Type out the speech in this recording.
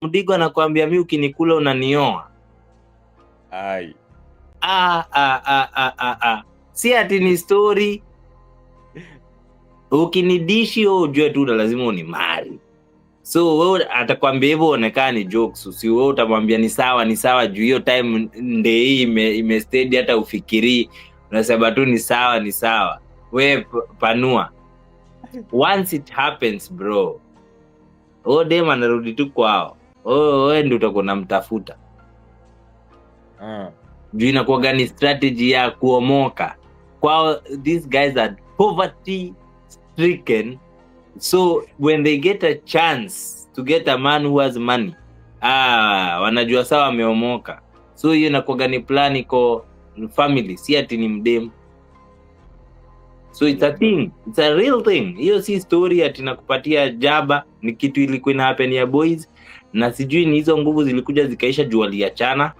Mdigo anakuambia mimi ukinikula unanioa. Ai. Si ati ni story. Ukinidishi wewe ujue tu lazima unimari. So wewe atakwambia hivyo onekane jokes, si wewe utamwambia ni sawa juu hiyo time hii imesteady hata ufikiri. Unasema tu ni sawa. Wewe panua. Once it happens bro. Dem anarudi tu kwao. Wewe ndio utakuwa unamtafuta. Juu inakuwa gani strategy ya kuomoka. Kwao these guys are poverty stricken. So when they get a chance to get a man who has money, wanajua sawa ameomoka. So hiyo inakuwa gani plan iko family, si ati ni mdem. So it's a thing, it's a real thing. Hiyo si story ati nakupatia jaba, ni kitu ilikuwa ina happen ya boys, na sijui ni hizo nguvu zilikuja zikaisha juu waliachana.